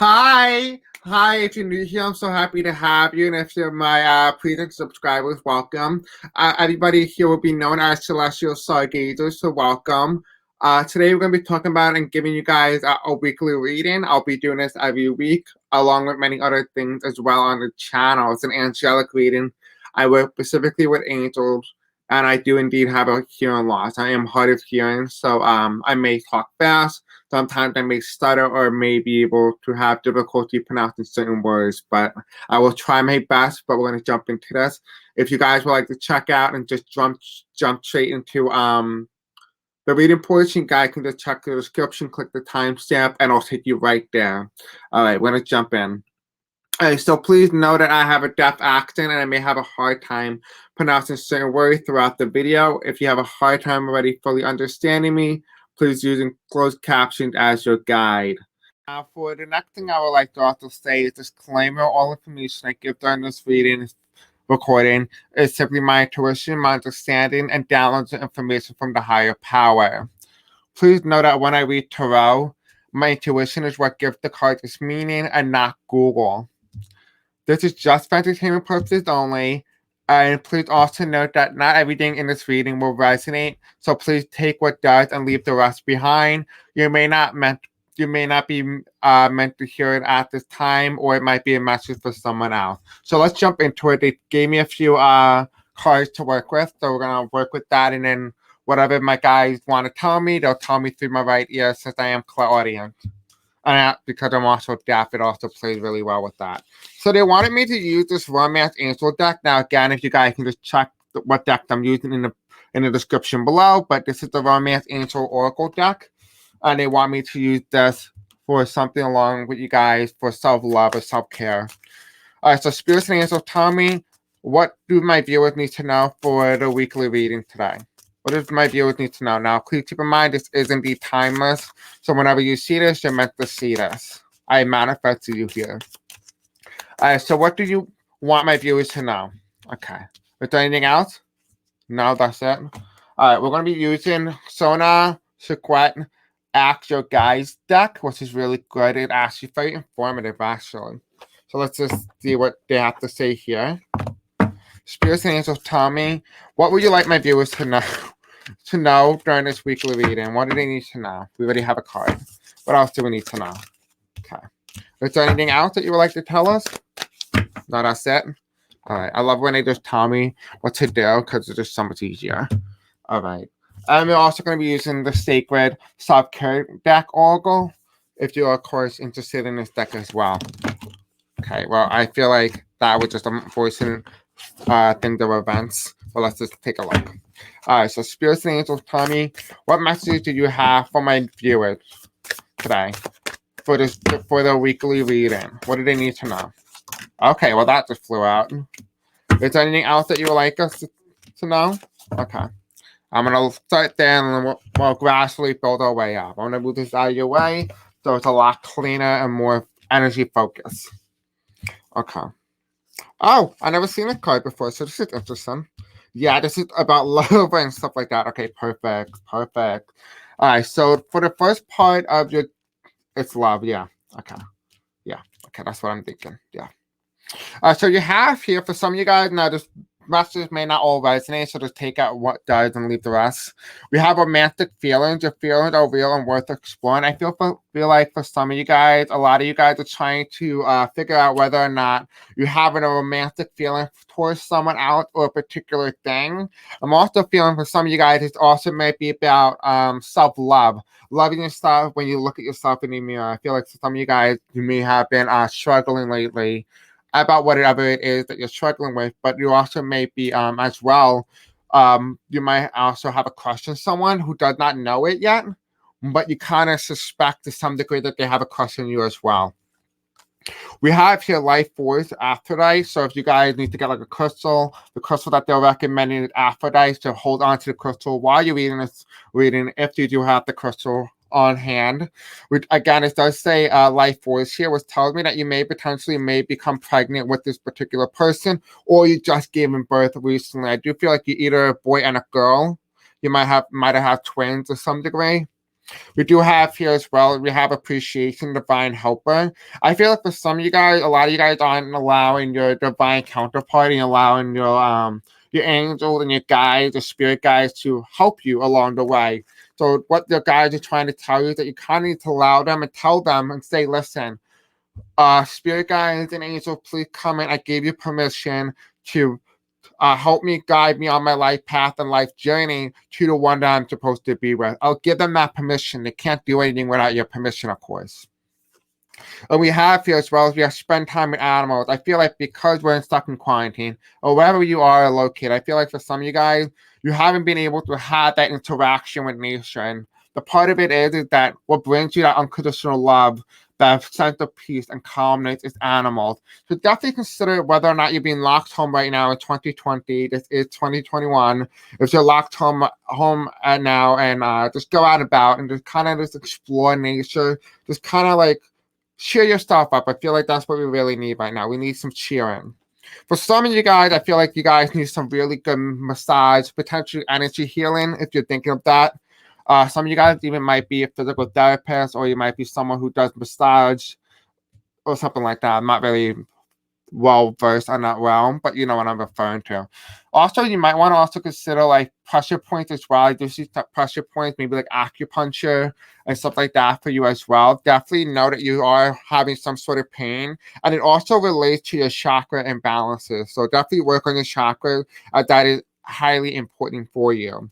Hi, if you're new here, I'm so happy to have you. And if you're my previous subscribers, welcome. Everybody here will be known as Celestial Stargazers, so welcome. Today we're going to be talking about and giving you guys a weekly reading. I'll be doing this every week, along with many other things as well on the channel. It's an angelic reading. I work specifically with angels, and I do indeed have a hearing loss. I am hard of hearing, so I may talk fast. Sometimes I may stutter or may be able to have difficulty pronouncing certain words, but I will try my best. But we're going to jump into this. If you guys would like to check out and just jump straight into the reading portion, you guys can just check the description, click the timestamp, and I'll take you right there. All right, we're going to jump in. All right, so please know that I have a deaf accent and I may have a hard time pronouncing certain words throughout the video. If you have a hard time already fully understanding me, please using closed captions as your guide. Now, for the next thing I would like to also say is disclaimer: all information I give during this recording is simply my intuition, my understanding, and downloads of information from the higher power. Please know that when I read tarot, my intuition is what gives the cards its meaning and not Google. This is just for entertainment purposes only. And please also note that not everything in this reading will resonate, so please take what does and leave the rest behind. You may not be meant to hear it at this time, or it might be a message for someone else. So let's jump into it. They gave me a few cards to work with, so we're gonna work with that, and then whatever my guys want to tell me, they'll tell me through my right ear, since I am clairaudient. And because I'm also deaf, it also plays really well with that. So they wanted me to use this Romance Angel deck. Now, again, if you guys can just check what deck I'm using in the description below, but this is the Romance Angel Oracle deck, and they want me to use this for something along with you guys for self-love or self-care. All right, so Spirits and Angels, tell me, what do my viewers need to know for the weekly reading today? What does my viewers need to know? Now, please keep in mind, this is indeed timeless. So whenever you see this, you're meant to see this. I manifested you here. All right, so what do you want my viewers to know? Okay. Is there anything else? No, that's it. All right, we're going to be using Sona Sequet Ask Your Guys deck, which is really good. It's actually very informative, actually. So let's just see what they have to say here. Spirits and Angels, tell me, what would you like my viewers to know during this weekly reading? What do they need to know? We already have a card. What else do we need to know? Okay. Is there anything else that you would like to tell us? No, that's it. All right. I love when they just tell me what to do, because it's just so much easier. All right. And we're also going to be using the Sacred Self-Care deck Oracle, if you're, of course, interested in this deck as well. Okay. Well, I feel like that was just a voicing things of events. Well, let's just take a look. All right, so Spirits and Angels, tell me, what message do you have for my viewers today for the weekly reading? What do they need to know? Okay, well, that just flew out. Is there anything else that you would like us to know? Okay. I'm going to start there, and we'll gradually build our way up. I'm going to move this out of your way so it's a lot cleaner and more energy focused. Okay. Oh, I never seen a card before, so this is interesting. Yeah, this is about love and stuff like that. Okay, perfect. All right, so for the first part of it's love. Yeah, okay. Yeah, okay, that's what I'm thinking. Yeah. So you have here, for some of you guys, now this messages may not all resonate, so just take out what does and leave the rest. We have romantic feelings. Your feelings are real and worth exploring. I feel like for some of you guys, a lot of you guys are trying to figure out whether or not you're having a romantic feeling towards someone else or a particular thing. I'm also feeling for some of you guys, it also might be about self-love. Loving yourself when you look at yourself in the mirror. I feel like for some of you guys, you may have been struggling lately about whatever it is that you're struggling with, but you also may be as well, you might also have a crush on someone who does not know it yet, but you kind of suspect to some degree that they have a crush on you as well. We have here Life Force Aphrodite, so if you guys need to get like a crystal, the crystal that they're recommending is Aphrodite, so hold on to the crystal while you're reading this reading, if you do have the crystal on hand. Which again, it does say Life Force here, which tells me that you may become pregnant with this particular person, or you just gave birth recently. I do feel like you're either a boy and a girl. You might have had twins to some degree. We do have here as well, we have appreciation, divine helper. I feel like for some of you guys, a lot of you guys aren't allowing your divine counterpart and allowing your angels and your guides, your spirit guides to help you along the way. So what the guides are trying to tell you is that you kind of need to allow them and tell them and say, listen, spirit guides and angels, please come in. I gave you permission to help me guide me on my life path and life journey to the one that I'm supposed to be with. I'll give them that permission. They can't do anything without your permission, of course. And we have here as well as we have spend time with animals. I feel like because we're stuck in quarantine or wherever you are located, I feel like for some of you guys, you haven't been able to have that interaction with nature. And the part of it is that what brings you that unconditional love, that sense of peace and calmness is animals. So definitely consider whether or not you're being locked home right now in 2020. This is 2021. If you're locked home at now, and just go out about and just kind of just explore nature, just kind of like cheer yourself up. I feel like that's what we really need right now. We need some cheering. For some of you guys, I feel like you guys need some really good massage, potentially energy healing if you're thinking of that. Some of you guys even might be a physical therapist, or you might be someone who does massage or something like that. I'm not really well versed on that realm, but you know what I'm referring to. Also, you might want to also consider like pressure points as well. I do see pressure points, maybe like acupuncture and stuff like that for you as well. Definitely know that you are having some sort of pain, and it also relates to your chakra imbalances. So definitely work on your chakra. That is highly important for you.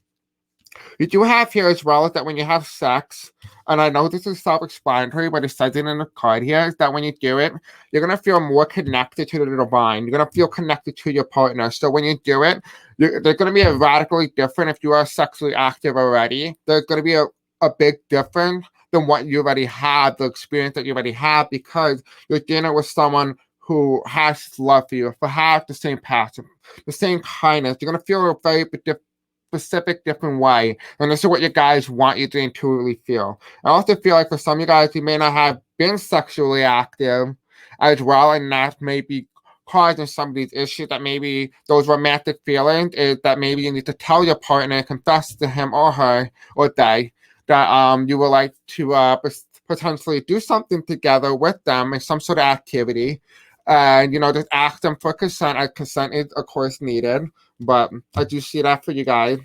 You do have here as well is that when you have sex, and I know this is self-explanatory, but it says it in the card here, is that when you do it, you're going to feel more connected to the divine. You're going to feel connected to your partner. So when you do it, they're going to be radically different. If you are sexually active already, there's going to be a big difference than what you already have, the experience that you already have, because you're dealing with someone who has love for you, for have the same passion, the same kindness. You're going to feel a very specific different way, and this is what your guys want you to intuitively feel. I also feel like for some of you guys, you may not have been sexually active as well, and that may be causing some of these issues. That maybe those romantic feelings is that maybe you need to tell your partner, confess to him or her or they that you would like to potentially do something together with them in some sort of activity. And just ask them for consent. Consent is of course needed, but I do see that for you guys.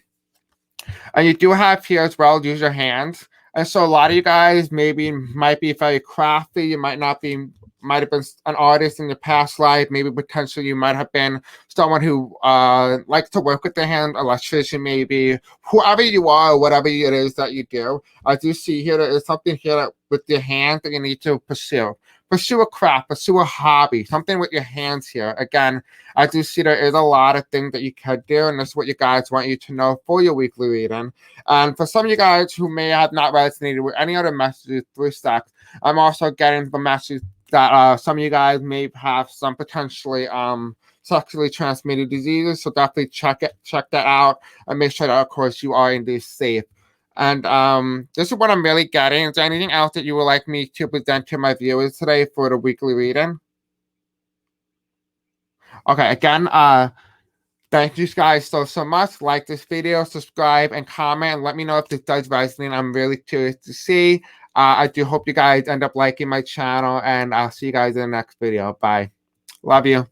And you do have here as well, use your hands. And so a lot of you guys maybe might be very crafty. You might not be, might have been an artist in your past life. Maybe potentially you might have been someone who likes to work with their hand, electrician maybe, whoever you are, whatever it is that you do. I do see here there is something here that with your hands that you need to pursue. Pursue a craft, pursue a hobby, something with your hands here. Again, I do see there is a lot of things that you could do, and that's what you guys want you to know for your weekly reading. And for some of you guys who may have not resonated with any other messages through sex, I'm also getting the message that some of you guys may have some potentially sexually transmitted diseases. So definitely check that out, and make sure that of course you are indeed safe. And this is what I'm really getting. Is there anything else that you would like me to present to my viewers today for the weekly reading? Okay, again, thank you guys so much. Like this video, subscribe, and comment, and let me know if this does resonate. I'm really curious to see. I do hope you guys end up liking my channel, and I'll see you guys in the next video. Bye. Love you.